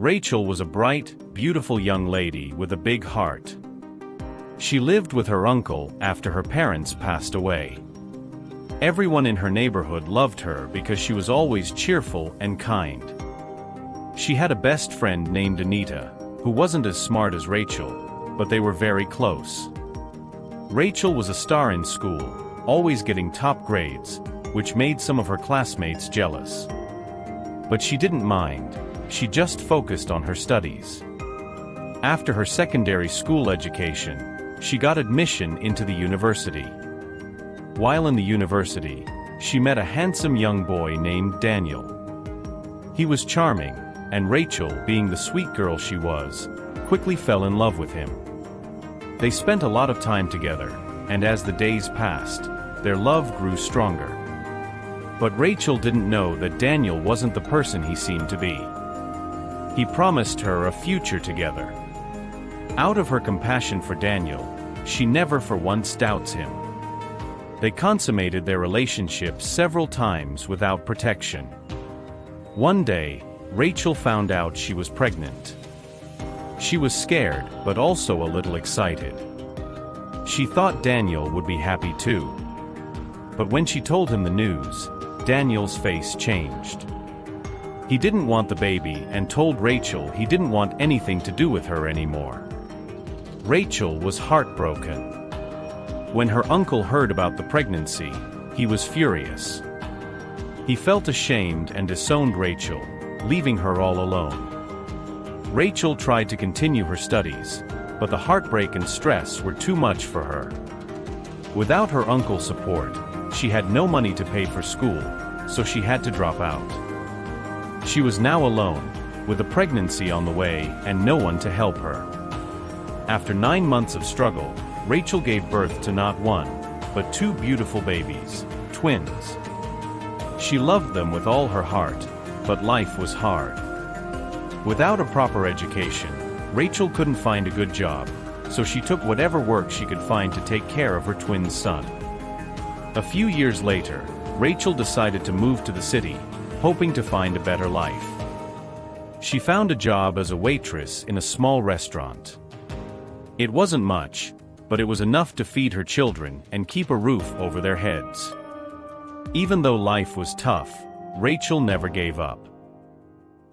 Rachael was a bright, beautiful young lady with a big heart. She lived with her uncle after her parents passed away. Everyone in her neighborhood loved her because she was always cheerful and kind. She had a best friend named Anita, who wasn't as smart as Rachael, but they were very close. Rachael was a star in school, always getting top grades, which made some of her classmates jealous. But she didn't mind, she just focused on her studies. After her secondary school education, she got admission into the university. While in the university, she met a handsome young boy named Daniel. He was charming, and Rachael, being the sweet girl she was, quickly fell in love with him. They spent a lot of time together, and as the days passed, their love grew stronger. But Rachael didn't know that Daniel wasn't the person he seemed to be. He promised her a future together. Out of her compassion for Daniel, she never for once doubts him. They consummated their relationship several times without protection. One day, Rachael found out she was pregnant. She was scared, but also a little excited. She thought Daniel would be happy too. But when she told him the news, Daniel's face changed. He didn't want the baby and told Rachael he didn't want anything to do with her anymore. Rachael was heartbroken. When her uncle heard about the pregnancy, he was furious. He felt ashamed and disowned Rachael, leaving her all alone. Rachael tried to continue her studies, but the heartbreak and stress were too much for her. Without her uncle's support, she had no money to pay for school, so she had to drop out. She was now alone, with a pregnancy on the way and no one to help her. After 9 months of struggle, Rachael gave birth to not one, but 2 beautiful babies, twins. She loved them with all her heart, but life was hard. Without a proper education, Rachael couldn't find a good job, so she took whatever work she could find to take care of her twin son. A few years later, Rachael decided to move to the city, hoping to find a better life. She found a job as a waitress in a small restaurant. It wasn't much, but it was enough to feed her children and keep a roof over their heads. Even though life was tough, Rachael never gave up.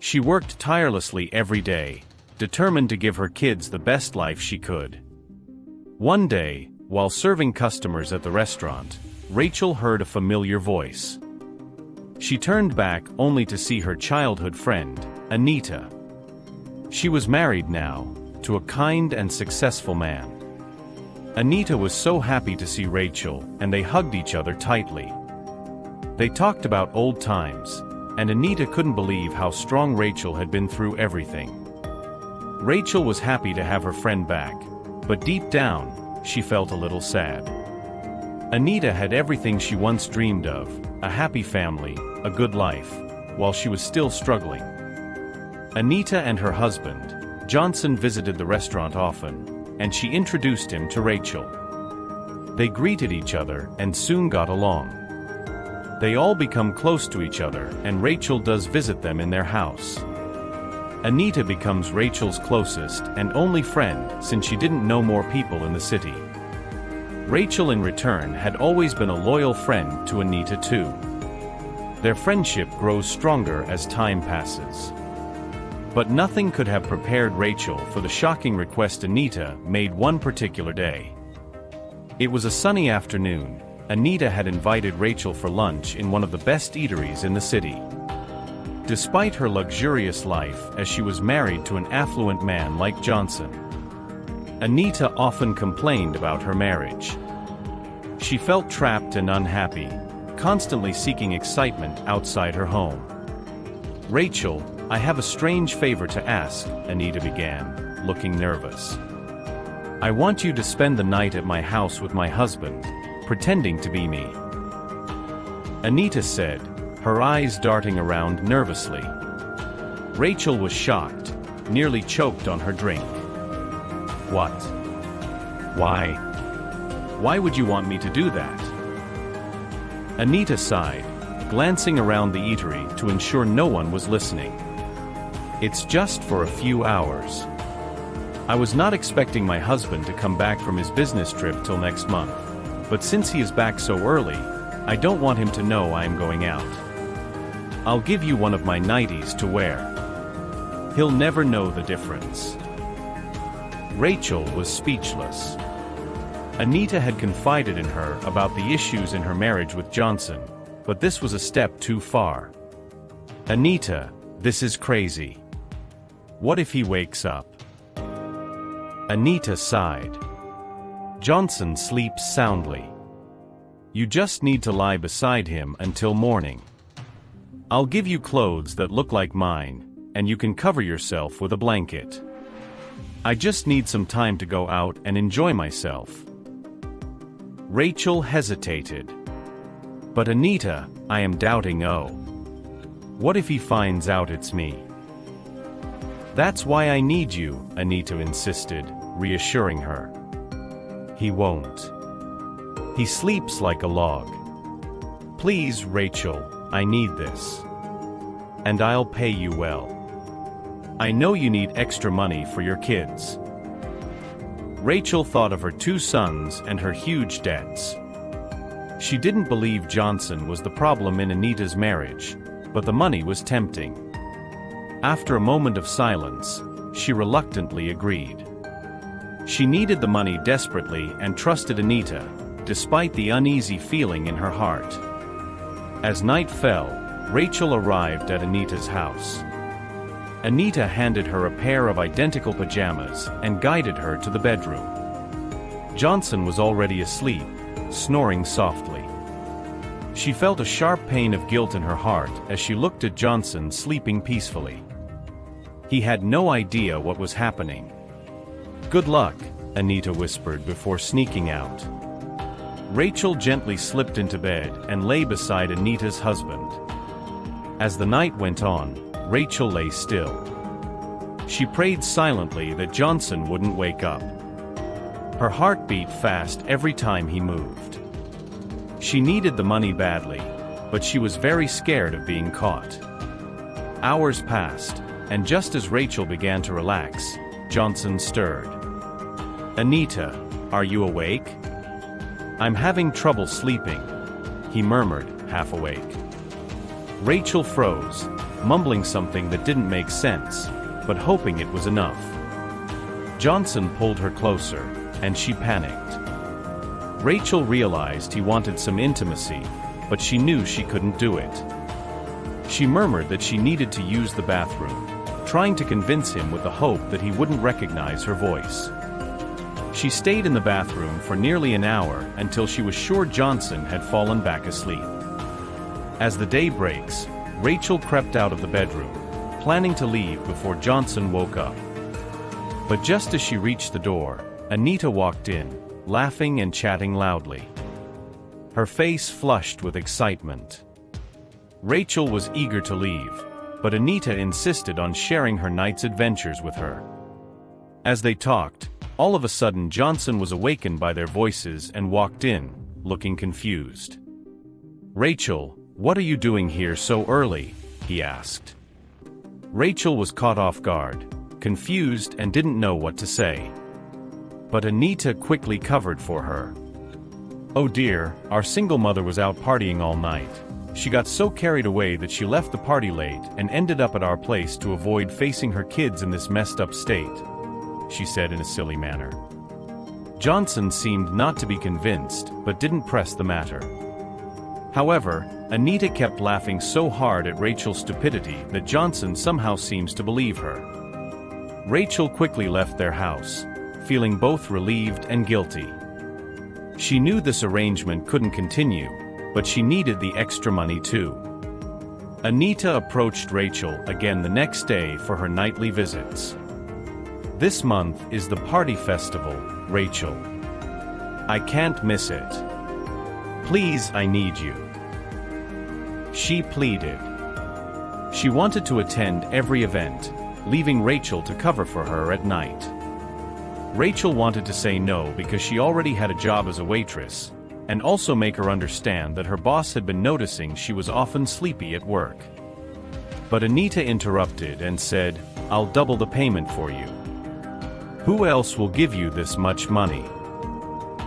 She worked tirelessly every day, determined to give her kids the best life she could. One day, while serving customers at the restaurant, Rachael heard a familiar voice. She turned back only to see her childhood friend, Anita. She was married now, to a kind and successful man. Anita was so happy to see Rachael, and they hugged each other tightly. They talked about old times, and Anita couldn't believe how strong Rachael had been through everything. Rachael was happy to have her friend back, but deep down, she felt a little sad. Anita had everything she once dreamed of, a happy family, a good life, while she was still struggling. Anita and her husband, Johnson, visited the restaurant often, and she introduced him to Rachael. They greeted each other and soon got along. They all become close to each other, and Rachael does visit them in their house. Anita becomes Rachael's closest and only friend since she didn't know more people in the city. Rachael in return had always been a loyal friend to Anita too. Their friendship grows stronger as time passes. But nothing could have prepared Rachael for the shocking request Anita made one particular day. It was a sunny afternoon. Anita had invited Rachael for lunch in one of the best eateries in the city. Despite her luxurious life, as she was married to an affluent man like Johnson, Anita often complained about her marriage. She felt trapped and unhappy, constantly seeking excitement outside her home. "Rachael, I have a strange favor to ask," Anita began, looking nervous. "I want you to spend the night at my house with my husband, pretending to be me." Anita said, her eyes darting around nervously. Rachael was shocked, nearly choked on her drink. "What? Why? Why would you want me to do that?" Anita sighed, glancing around the eatery to ensure no one was listening. It's just for a few hours. I was not expecting my husband to come back from his business trip till next month, but since he is back so early, I don't want him to know I am going out. I'll give you one of my nighties to wear. He'll never know the difference." Rachael was speechless. Anita had confided in her about the issues in her marriage with Johnson, but this was a step too far. "Anita, this is crazy. What if he wakes up?" Anita sighed. "Johnson sleeps soundly. You just need to lie beside him until morning. I'll give you clothes that look like mine, and you can cover yourself with a blanket. I just need some time to go out and enjoy myself." Rachael hesitated. "But Anita, I am doubting what if he finds out it's me?" "That's why I need you," Anita insisted, reassuring her. "He won't. He sleeps like a log. Please, Rachael, I need this. And I'll pay you well. I know you need extra money for your kids." Rachael thought of her 2 sons and her huge debts. She didn't believe Johnson was the problem in Anita's marriage, but the money was tempting. After a moment of silence, she reluctantly agreed. She needed the money desperately and trusted Anita, despite the uneasy feeling in her heart. As night fell, Rachael arrived at Anita's house. Anita handed her a pair of identical pajamas and guided her to the bedroom. Johnson was already asleep, snoring softly. She felt a sharp pain of guilt in her heart as she looked at Johnson sleeping peacefully. He had no idea what was happening. "Good luck," Anita whispered before sneaking out. Rachael gently slipped into bed and lay beside Anita's husband. As the night went on, Rachael lay still. She prayed silently that Johnson wouldn't wake up. Her heart beat fast every time he moved. She needed the money badly, but she was very scared of being caught. Hours passed, and just as Rachael began to relax, Johnson stirred. "Anita, are you awake?" "I'm having trouble sleeping," he murmured, half awake. Rachael froze, mumbling something that didn't make sense, but hoping it was enough. Johnson pulled her closer, and she panicked. Rachael realized he wanted some intimacy, but she knew she couldn't do it. She murmured that she needed to use the bathroom, trying to convince him with the hope that he wouldn't recognize her voice. She stayed in the bathroom for nearly an hour until she was sure Johnson had fallen back asleep. As the day breaks, Rachael crept out of the bedroom, planning to leave before Johnson woke up. But just as she reached the door, Anita walked in, laughing and chatting loudly. Her face flushed with excitement. Rachael was eager to leave, but Anita insisted on sharing her night's adventures with her. As they talked, all of a sudden Johnson was awakened by their voices and walked in, looking confused. "Rachael, what are you doing here so early?" he asked. Rachael was caught off guard, confused and didn't know what to say. But Anita quickly covered for her. "Oh dear, our single mother was out partying all night. She got so carried away that she left the party late and ended up at our place to avoid facing her kids in this messed up state," she said in a silly manner. Johnson seemed not to be convinced, but didn't press the matter. However, Anita kept laughing so hard at Rachael's stupidity that Johnson somehow seems to believe her. Rachael quickly left their house, feeling both relieved and guilty. She knew this arrangement couldn't continue, but she needed the extra money too. Anita approached Rachael again the next day for her nightly visits. "This month is the party festival, Rachael. I can't miss it. Please, I need you," she pleaded. She wanted to attend every event, leaving Rachael to cover for her at night. Rachael wanted to say no because she already had a job as a waitress, and also make her understand that her boss had been noticing she was often sleepy at work. But Anita interrupted and said, "I'll double the payment for you. Who else will give you this much money?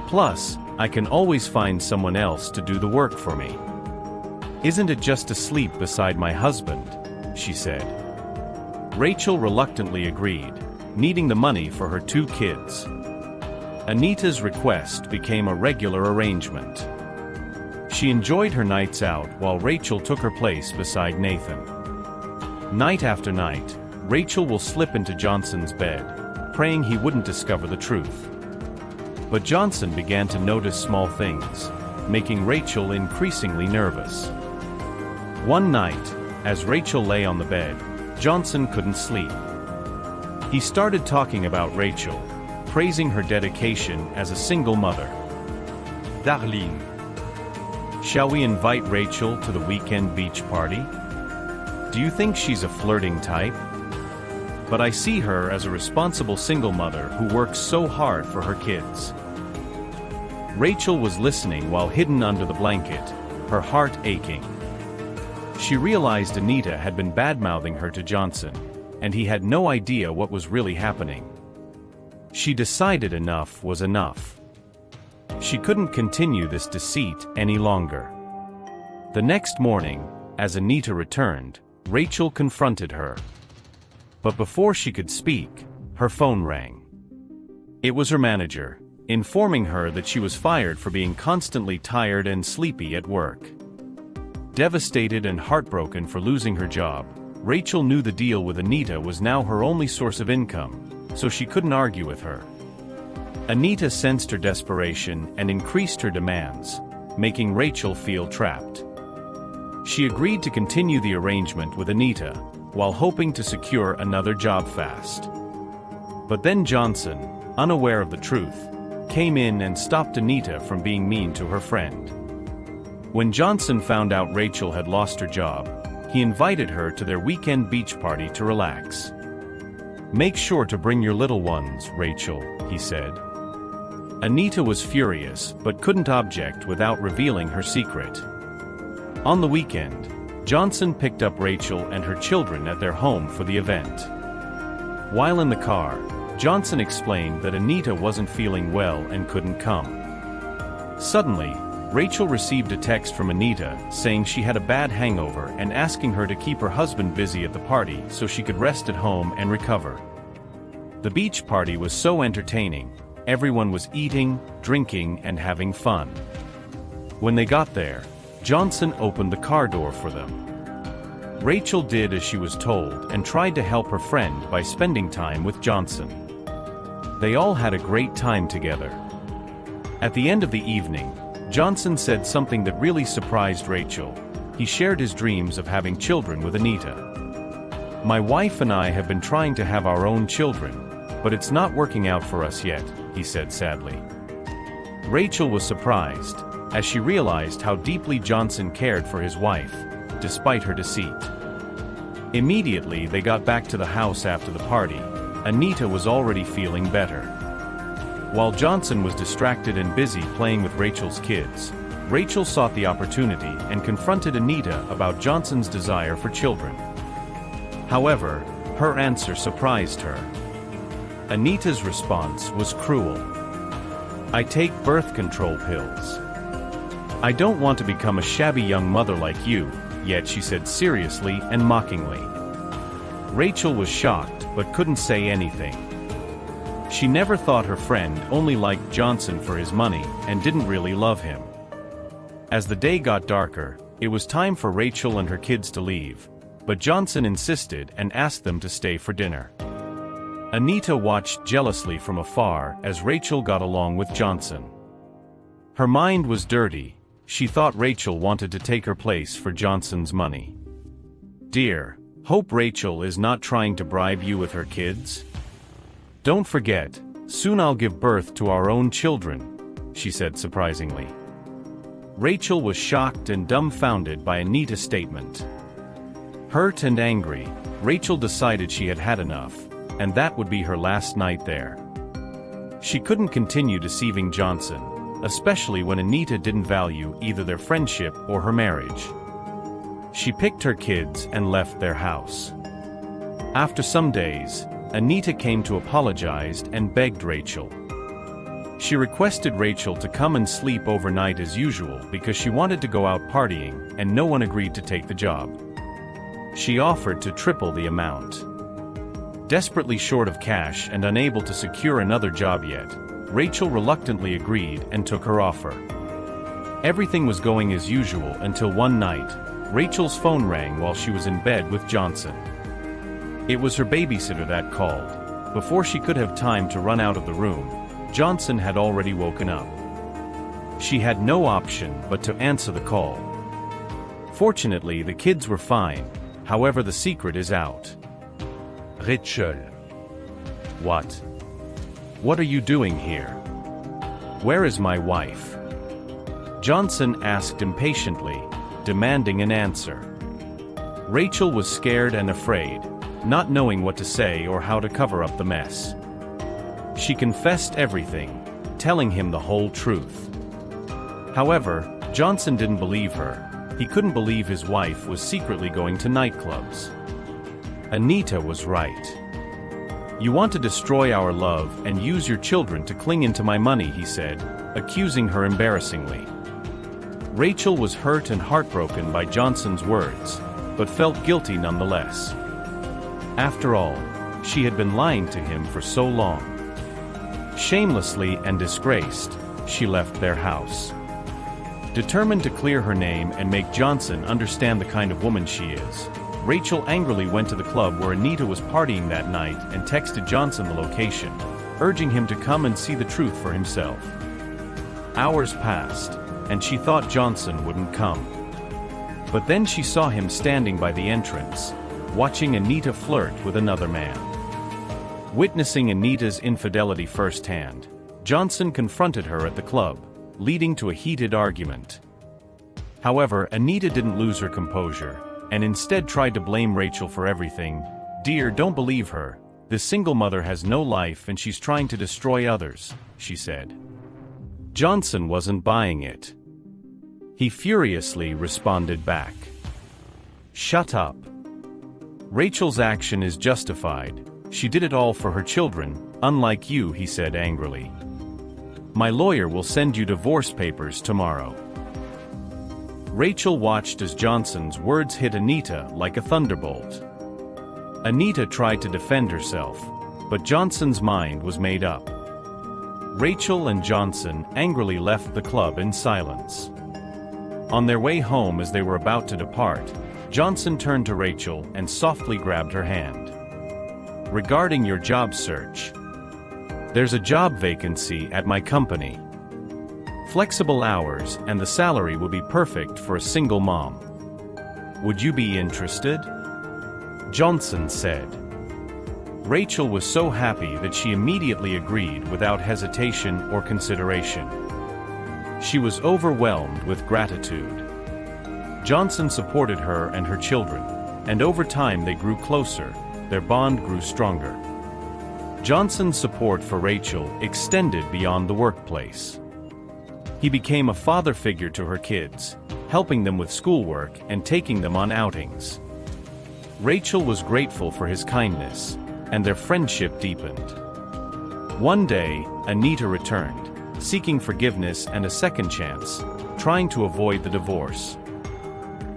Plus, I can always find someone else to do the work for me. Isn't it just to sleep beside my husband?" she said. Rachael reluctantly agreed, needing the money for her 2 kids. Anita's request became a regular arrangement. She enjoyed her nights out while Rachael took her place beside Nathan. Night after night, Rachael will slip into Johnson's bed, praying he wouldn't discover the truth. But Johnson began to notice small things, making Rachael increasingly nervous. One night, as Rachael lay on the bed, Johnson couldn't sleep. He started talking about Rachael, praising her dedication as a single mother. "Darling, shall we invite Rachael to the weekend beach party? Do you think she's a flirting type? But I see her as a responsible single mother who works so hard for her kids." Rachael was listening while hidden under the blanket, her heart aching. She realized Anita had been bad-mouthing her to Johnson, and he had no idea what was really happening. She decided enough was enough. She couldn't continue this deceit any longer. The next morning, as Anita returned, Rachael confronted her. But before she could speak, her phone rang. It was her manager, informing her that she was fired for being constantly tired and sleepy at work. Devastated and heartbroken for losing her job, Rachael knew the deal with Anita was now her only source of income, so she couldn't argue with her. Anita sensed her desperation and increased her demands, making Rachael feel trapped. She agreed to continue the arrangement with Anita, while hoping to secure another job fast. But then Johnson, unaware of the truth, came in and stopped Anita from being mean to her friend. When Johnson found out Rachael had lost her job, he invited her to their weekend beach party to relax. "Make sure to bring your little ones, Rachael," he said. Anita was furious but couldn't object without revealing her secret. On the weekend, Johnson picked up Rachael and her children at their home for the event. While in the car, Johnson explained that Anita wasn't feeling well and couldn't come. Suddenly, Rachael received a text from Anita saying she had a bad hangover and asking her to keep her husband busy at the party so she could rest at home and recover. The beach party was so entertaining, everyone was eating, drinking, and having fun. When they got there, Johnson opened the car door for them. Rachael did as she was told and tried to help her friend by spending time with Johnson. They all had a great time together. At the end of the evening, Johnson said something that really surprised Rachael. He shared his dreams of having children with Anita. "My wife and I have been trying to have our own children, but it's not working out for us yet," he said sadly. Rachael was surprised, as she realized how deeply Johnson cared for his wife, despite her deceit. Immediately they got back to the house after the party. Anita was already feeling better. While Johnson was distracted and busy playing with Rachael's kids, Rachael sought the opportunity and confronted Anita about Johnson's desire for children. However, her answer surprised her. Anita's response was cruel. "I take birth control pills. I don't want to become a shabby young mother like you," yet she said seriously and mockingly. Rachael was shocked but couldn't say anything. She never thought her friend only liked Johnson for his money and didn't really love him. As the day got darker, it was time for Rachael and her kids to leave, but Johnson insisted and asked them to stay for dinner. Anita watched jealously from afar as Rachael got along with Johnson. Her mind was dirty. She thought Rachael wanted to take her place for Johnson's money. "Dear, hope Rachael is not trying to bribe you with her kids? Don't forget, soon I'll give birth to our own children," she said surprisingly. Rachael was shocked and dumbfounded by Anita's statement. Hurt and angry, Rachael decided she had had enough, and that would be her last night there. She couldn't continue deceiving Johnson, especially when Anita didn't value either their friendship or her marriage. She picked her kids and left their house. After some days, Anita came to apologize and begged Rachael. She requested Rachael to come and sleep overnight as usual because she wanted to go out partying, and no one agreed to take the job. She offered to triple the amount. Desperately short of cash and unable to secure another job yet, Rachael reluctantly agreed and took her offer. Everything was going as usual until one night, Rachael's phone rang while she was in bed with Johnson. It was her babysitter that called. Before she could have time to run out of the room, Johnson had already woken up. She had no option but to answer the call. Fortunately, the kids were fine, however the secret is out. Rachael. What? What are you doing here? Where is my wife? Johnson asked impatiently, demanding an answer. Rachael was scared and afraid, not knowing what to say or how to cover up the mess. She confessed everything, telling him the whole truth. However, Johnson didn't believe her. He couldn't believe his wife was secretly going to nightclubs. Anita was right. You want to destroy our love and use your children to cling into my money, he said, accusing her embarrassingly. Rachael was hurt and heartbroken by Johnson's words, but felt guilty nonetheless. After all, she had been lying to him for so long. Shamelessly and disgraced, she left their house. Determined to clear her name and make Johnson understand the kind of woman she is, Rachael angrily went to the club where Anita was partying that night and texted Johnson the location, urging him to come and see the truth for himself. Hours passed, and she thought Johnson wouldn't come. But then she saw him standing by the entrance, watching Anita flirt with another man. Witnessing Anita's infidelity firsthand, Johnson confronted her at the club, leading to a heated argument. However, Anita didn't lose her composure, and instead tried to blame Rachael for everything. "Dear, don't believe her. This single mother has no life and she's trying to destroy others," she said. Johnson wasn't buying it. He furiously responded back. "Shut up. Rachael's action is justified. She did it all for her children, unlike you," he said angrily. "My lawyer will send you divorce papers tomorrow." Rachael watched as Johnson's words hit Anita like a thunderbolt. Anita tried to defend herself, but Johnson's mind was made up. Rachael and Johnson angrily left the club in silence. On their way home, as they were about to depart, Johnson turned to Rachael and softly grabbed her hand. "Regarding your job search, there's a job vacancy at my company. Flexible hours and the salary will be perfect for a single mom. Would you be interested?" Johnson said. Rachael was so happy that she immediately agreed without hesitation or consideration. She was overwhelmed with gratitude. Johnson supported her and her children, and over time they grew closer, their bond grew stronger. Johnson's support for Rachael extended beyond the workplace. He became a father figure to her kids, helping them with schoolwork and taking them on outings. Rachael was grateful for his kindness, and their friendship deepened. One day, Anita returned, seeking forgiveness and a second chance, trying to avoid the divorce.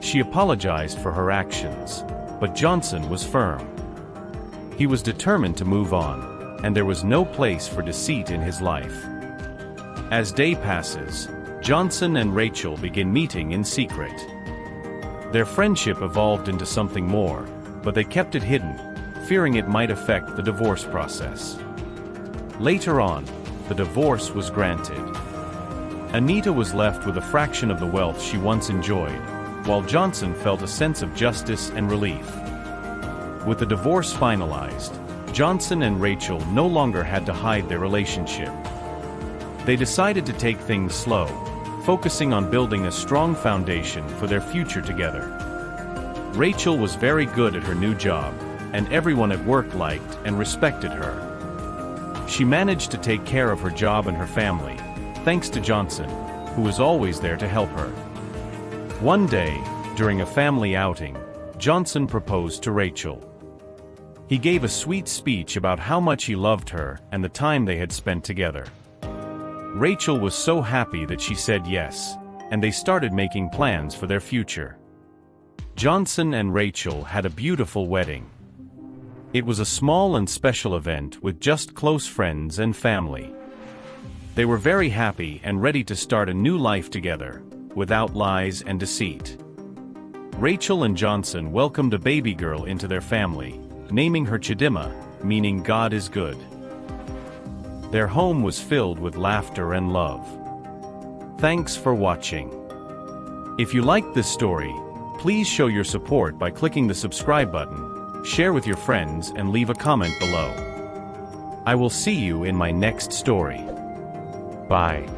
She apologized for her actions, but Johnson was firm. He was determined to move on, and there was no place for deceit in his life. As day passes, Johnson and Rachael begin meeting in secret. Their friendship evolved into something more, but they kept it hidden, fearing it might affect the divorce process. Later on, the divorce was granted. Anita was left with a fraction of the wealth she once enjoyed, while Johnson felt a sense of justice and relief. With the divorce finalized, Johnson and Rachael no longer had to hide their relationship. They decided to take things slow, focusing on building a strong foundation for their future together. Rachael was very good at her new job, and everyone at work liked and respected her. She managed to take care of her job and her family, thanks to Johnson, who was always there to help her. One day, During a family outing, Johnson proposed to Rachael. He gave a sweet speech about how much he loved her and the time they had spent together. Rachael was so happy that she said yes, and they started making plans for their future. Johnson and Rachael had a beautiful wedding. It was a small and special event with just close friends and family. They were very happy and ready to start a new life together, without lies and deceit. Rachael and Johnson welcomed a baby girl into their family, naming her Chidima, meaning God is good. Their home was filled with laughter and love. Thanks for watching. If you liked this story, please show your support by clicking the subscribe button, share with your friends, and leave a comment below. I will see you in my next story. Bye.